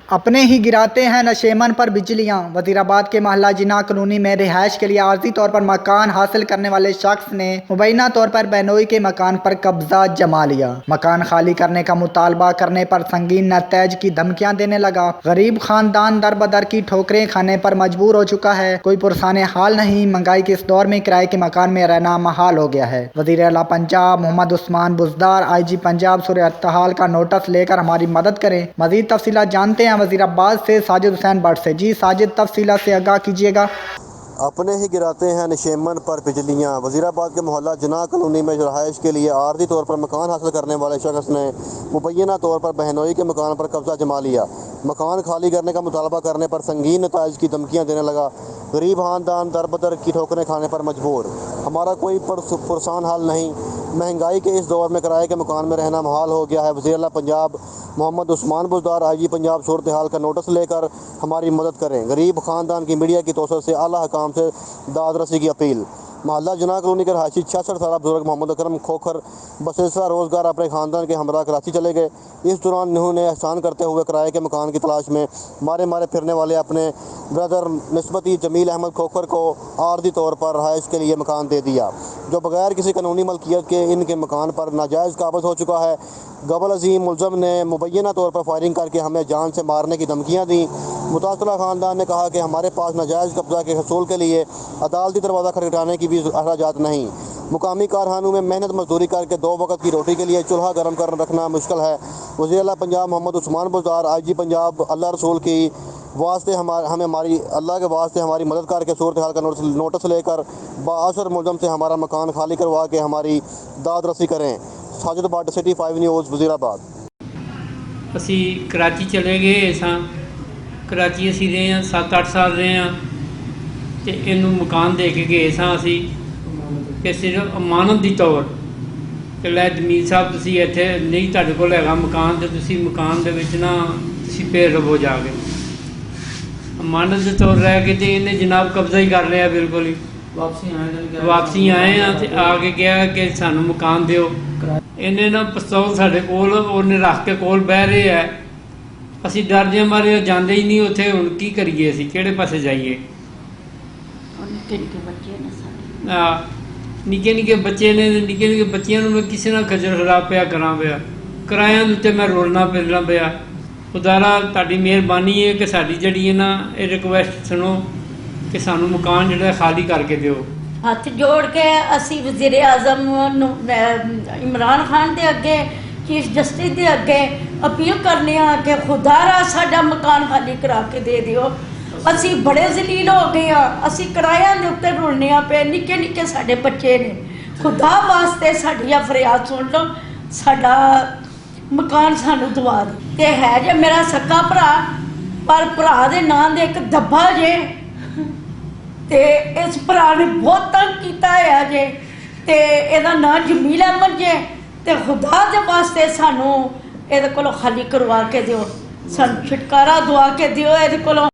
अपने ही गिराते हैं नशेमन पर बिजलियां। वजीराबाद के मोहल्ला जिन्ना कॉलोनी में रिहाइश के लिए आर्जी तौर पर मकान हासिल करने वाले शख्स ने मुबैना तौर पर बेनोई के मकान पर कब्जा जमा लिया। मकान खाली करने का मुतालबा करने पर संगीन नतैज की धमकियां देने लगा। गरीब खानदान दर बदर की ठोकरें खाने पर मजबूर हो चुका है। कोई पुरसाने हाल नहीं। महंगाई के इस दौर में किराए के मकान में रहना महाल हो गया है। वजीर आला पंजाब मोहम्मद उस्मान बुज़दार IG पंजाब सूरत-ए-हाल का नोटिस लेकर हमारी मदद करें। मजीद तफसीलात जानते हैं वजीराबाद से साजिद हुसैन भट्ट से। जी साजिद, तफसीलात से आगाह कीजिएगा। अपने ही गिराते हैं नशेमन पर बिजलियां। वजीराबाद के मोहल्ला जिन्ना कॉलोनी में रहायश के लिए आर्जी तौर पर मकान हासिल करने वाले शख्स ने मुबैना तौर पर बहनोई के मकान पर कब्जा जमा लिया। मकान खाली करने का मुतालबा करने पर संगीन नताइज की धमकियां देने लगा। गरीब खानदान दर बदर की ठोकरें खाने पर मजबूर। हमारा कोई पुरसान हाल नहीं। महंगाई के इस दौर में किराए के मकान में रहना महाल हो गया है। वज़ीर आला पंजाब मोहम्मद उस्मान बुज़दार IG पंजाब सूरत-ए-हाल का नोटिस लेकर हमारी मदद करें। गरीब खानदान की मीडिया की तौसीर से आला हकाम से दाद रसी की अपील। मोहल्ला जिन्ना कॉलोनी के रहायशी 66 साल बुजुर्ग मोहम्मद अकरम खोखर बसिलसिला रोज़गार अपने ख़ानदान के हमरा कराची चले गए। इस दौरान उन्होंने एहसान करते हुए किराए के मकान की तलाश में मारे मारे फिरने वाले अपने ब्रदर निस्बती जमील अहमद खोखर को आर्जी तौर पर रहायश के लिए मकान दे दिया, जो बगैर किसी कानूनी मलकियत के इनके मकान पर नाजायज़ काबिज हो चुका है। गबल अजीम मुलज़म ने मुबैना तौर पर फायरिंग करके हमें जान से मारने की धमकियाँ दी। मुतासरा ख़ानदान ने कहा कि हमारे पास नाजायज़ कब्ज़ा के हसूल के लिए अदालती दरवाज़ा खटखटाने की भी अखराजात नहीं। मुकामी कारखानों में मेहनत मजदूरी करके 2 वक्त की रोटी के लिए चूल्हा गर्म कर रखना मुश्किल है। वज़ीर आला पंजाब मोहम्मद उस्मान बुज़दार IG पंजाब अल्लाह रसूल की वास्ते अल्लाह के वास्ते हमारी मदद करके सूरत-ए-हाल का नोटिस लेकर बाअसर मुलज़म से हमारा मकान खाली करवा के हमारी दाद रसी करें। Sajid Bhatt, city 5 news, Wazirabad. ਅਸੀਂ ਕਰਾਚੀ ਚਲੇ ਗਏ ਸਾਂ। ਕਰਾਚੀ ਅਸੀਂ ਰਹੇ ਹਾਂ 7-8 ਸਾਲ ਰਹੇ ਹਾਂ ਤੇ ਇਹਨੂੰ ਮਕਾਨ ਦੇ ਕੇ ਗਏ ਸਾਂ ਅਸੀਂ ਕਿ ਸਿਰਫ ਅਮਾਨਤ ਦੀ ਤੌਰ ਤੇ ਲੈ ਜਮੀਲ ਸਾਹਿਬ ਤੁਸੀਂ ਇੱਥੇ ਨਹੀਂ ਤੁਹਾਡੇ ਕੋਲ ਹੈਗਾ ਮਕਾਨ ਤੇ ਤੁਸੀਂ ਮਕਾਨ ਦੇ ਵਿੱਚ ਨਾ ਤੁਸੀਂ ਫੇਰ ਰਵੋ ਜਾ ਕੇ। ਅਮਾਨਤ ਦੇ ਤੌਰ ਰਹਿ ਕੇ ਤੇ ਇਹਨੇ ਜਨਾਬ ਕਬਜ਼ਾ ਹੀ ਕਰ ਲਿਆ ਬਿਲਕੁਲ ਹੀ। ਵਾਪਸੀ ਆਏ ਆ ਤੇ ਆ ਕੇ ਕਿਹਾ ਕਿ ਸਾਨੂੰ ਮਕਾਨ ਦਿਓ। ਇਹਨੇ ਨਾ ਪਿਸਤੌਲ ਸਾਡੇ ਕੋਲ ਉਹਨੇ ਰੱਖ ਕੇ ਕੋਲ ਬਹਿ ਰਹੇ ਹੈ। ਅਸੀਂ ਡਰ ਜੇ ਮਾਰੇ ਜਾਂਦੇ ਹੀ ਨਹੀਂ ਉੱਥੇ। ਹੁਣ ਕੀ ਕਰੀਏ, ਅਸੀਂ ਕਿਹੜੇ ਪਾਸੇ ਜਾਈਏ? ਨਿੱਕੇ ਨਿੱਕੇ ਬੱਚੇ ਨੇ, ਨਿੱਕੇ ਨਿੱਕੇ ਬੱਚਿਆਂ ਨੂੰ ਮੈਂ ਕਿਸੇ ਨਾਲ ਖੱਜਲ ਖਰਾਬ ਪਿਆ ਕਰਾਂ ਪਿਆ। ਕਿਰਾਇਆਂ ਦੇ ਉੱਤੇ ਮੈਂ ਰੋਲਣਾ ਫਿਰਨਾ ਪਿਆ। ਖੁਦਾਰਾ ਤੁਹਾਡੀ ਮਿਹਰਬਾਨੀ ਹੈ ਕਿ ਸਾਡੀ ਜਿਹੜੀ ਹੈ ਨਾ ਇਹ ਰਿਕੁਐਸਟ ਸੁਣੋ ਕਿ ਸਾਨੂੰ ਮਕਾਨ ਜਿਹੜਾ ਖਾਲੀ ਕਰਕੇ ਦਿਓ। ਹੱਥ ਜੋੜ ਕੇ ਅਸੀਂ ਵਜ਼ੀਰ ਆਜ਼ਮ ਨੂੰ ਇਮਰਾਨ ਖਾਨ ਦੇ ਅੱਗੇ, ਚੀਫ ਜਸਟਿਸ ਦੇ ਅੱਗੇ ਅਪੀਲ ਕਰਨੇ ਆ ਕਿ ਖੁਦਾਰਾ ਸਾਡਾ ਮਕਾਨ ਖਾਲੀ ਕਰਾ ਕੇ ਦੇ ਦਿਓ। ਅਸੀਂ ਬੜੇ ਜ਼ਲੀਲ ਹੋ ਗਏ ਆ। ਅਸੀਂ ਕਿਰਾਇਆਂ ਦੇ ਉੱਤੇ ਰੁਲਨੇ ਆ ਪਏ। ਨਿੱਕੇ ਨਿੱਕੇ ਸਾਡੇ ਬੱਚੇ ਨੇ। ਖੁਦਾ ਵਾਸਤੇ ਸਾਡੀ ਫਰਿਆਦ ਸੁਣ ਲਓ, ਸਾਡਾ ਮਕਾਨ ਸਾਨੂੰ ਦਵਾ ਦਿਓ। ਤੇ ਹੈ ਜੇ ਮੇਰਾ ਸੱਕਾ ਭਰਾ, ਪਰ ਭਰਾ ਦੇ ਨਾਂ ਦੇ ਇੱਕ ਦੱਬਾ ਜੇ ਤੇ ਇਸ ਭਰਾ ਨੇ ਬਹੁਤ ਤੰਗ ਕੀਤਾ ਹੈ ਜੇ ਤੇ ਇਹਦਾ ਨਾਂ ਜਮੀਲ ਅਹਿਮਦ ਜੇ। ਤੇ ਖੁਦਾ ਦੇ ਵਾਸਤੇ ਸਾਨੂੰ ਇਹਦੇ ਕੋਲੋਂ ਖਾਲੀ ਕਰਵਾ ਕੇ ਦਿਓ। ਸਾਨੂੰ ਛੁਟਕਾਰਾ ਦਵਾ ਕੇ ਦਿਓ ਇਹਦੇ ਕੋਲੋਂ।